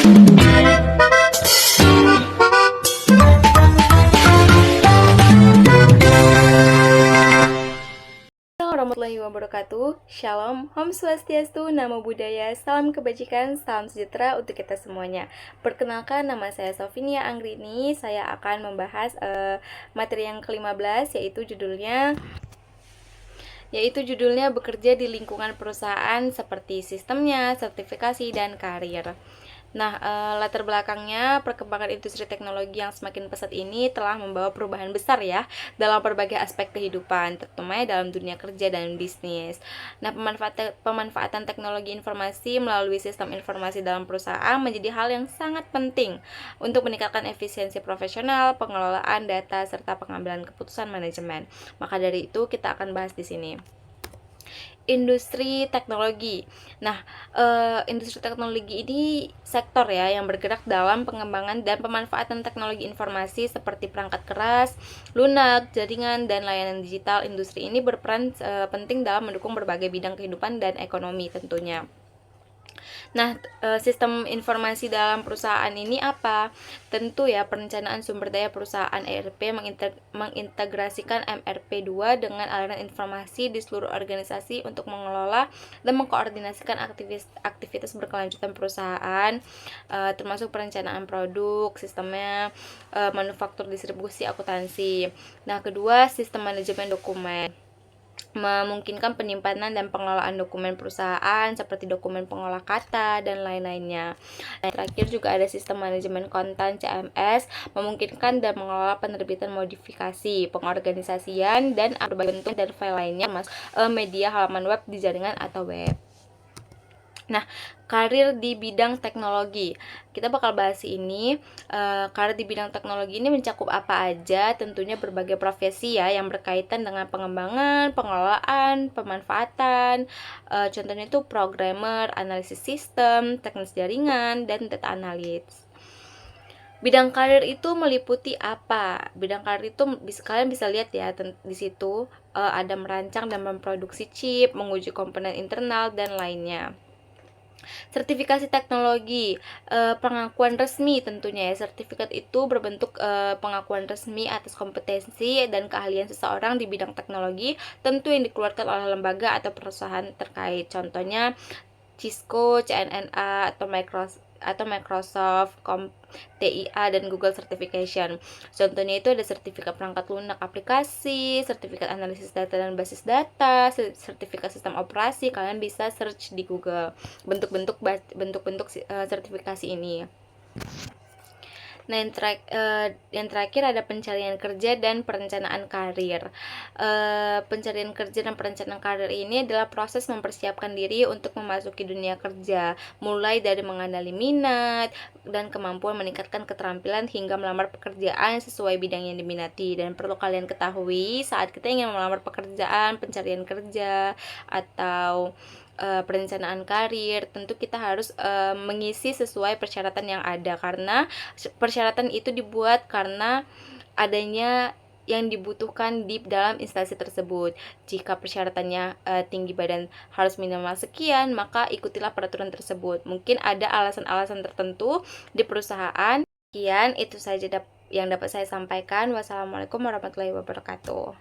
Warahmatullahi wabarakatuh. Shalom, Om Swastiastu, Namo Buddhaya, salam kebajikan, salam sejahtera untuk kita semuanya. Perkenalkan, nama saya Sofinia Anggrini. Saya akan membahas materi yang ke-15, yaitu judulnya bekerja di lingkungan perusahaan seperti sistemnya, sertifikasi, dan karir. Nah, latar belakangnya perkembangan industri teknologi yang semakin pesat ini telah membawa perubahan besar ya dalam berbagai aspek kehidupan, terutama dalam dunia kerja dan bisnis. Nah, pemanfaatan teknologi informasi melalui sistem informasi dalam perusahaan menjadi hal yang sangat penting untuk meningkatkan efisiensi profesional, pengelolaan data, serta pengambilan keputusan manajemen. Maka dari itu kita akan bahas di sini. Industri teknologi. Nah, industri teknologi ini sektor ya yang bergerak dalam pengembangan dan pemanfaatan teknologi informasi seperti perangkat keras, lunak, jaringan, dan layanan digital. Industri ini berperan penting dalam mendukung berbagai bidang kehidupan dan ekonomi tentunya. Nah, sistem informasi dalam perusahaan ini apa? Tentu ya, perencanaan sumber daya perusahaan ERP mengintegrasikan MRP2 dengan aliran informasi di seluruh organisasi untuk mengelola dan mengkoordinasikan aktivitas berkelanjutan perusahaan, termasuk perencanaan produk, sistemnya, manufaktur, distribusi, akuntansi. Nah, kedua, sistem manajemen dokumen memungkinkan penyimpanan dan pengelolaan dokumen perusahaan seperti dokumen pengolah kata dan lain-lainnya. Dan terakhir juga ada sistem manajemen konten CMS, memungkinkan dan mengelola penerbitan modifikasi, pengorganisasian dan berbagai bentuk dan file lainnya termasuk media halaman web di jaringan atau web. Nah, karir di bidang teknologi. Kita bakal bahas ini. Karir di bidang teknologi ini mencakup apa aja? Tentunya berbagai profesi ya yang berkaitan dengan pengembangan, pengelolaan, pemanfaatan. Contohnya itu programmer, analisis sistem, teknis jaringan, dan data analis. Bidang karir itu meliputi apa? Bidang karir itu kalian bisa lihat ya di situ ada merancang dan memproduksi chip, menguji komponen internal dan lainnya. Sertifikasi teknologi, pengakuan resmi tentunya ya. Sertifikat itu berbentuk pengakuan resmi atas kompetensi dan keahlian seseorang di bidang teknologi, tentu yang dikeluarkan oleh lembaga atau perusahaan terkait. Contohnya Cisco, CNNA, atau Microsoft, TIA, dan Google Certification. Contohnya itu ada sertifikat perangkat lunak aplikasi, sertifikat analisis data dan basis data, sertifikat sistem operasi. Kalian bisa search di Google bentuk-bentuk sertifikasi ini. Nah, yang terakhir ada pencarian kerja dan perencanaan karir. Pencarian kerja dan perencanaan karir ini adalah proses mempersiapkan diri untuk memasuki dunia kerja, mulai dari mengenali minat dan kemampuan, meningkatkan keterampilan hingga melamar pekerjaan sesuai bidang yang diminati. Dan perlu kalian ketahui, saat kita ingin melamar pekerjaan, pencarian kerja, atau perencanaan karir, tentu kita harus mengisi sesuai persyaratan yang ada, karena persyaratan itu dibuat karena adanya yang dibutuhkan di dalam instansi tersebut. Jika persyaratannya tinggi badan harus minimal sekian, maka ikutilah peraturan tersebut. Mungkin ada alasan-alasan tertentu di perusahaan. Sekian, itu saja yang dapat saya sampaikan. Wassalamualaikum warahmatullahi wabarakatuh.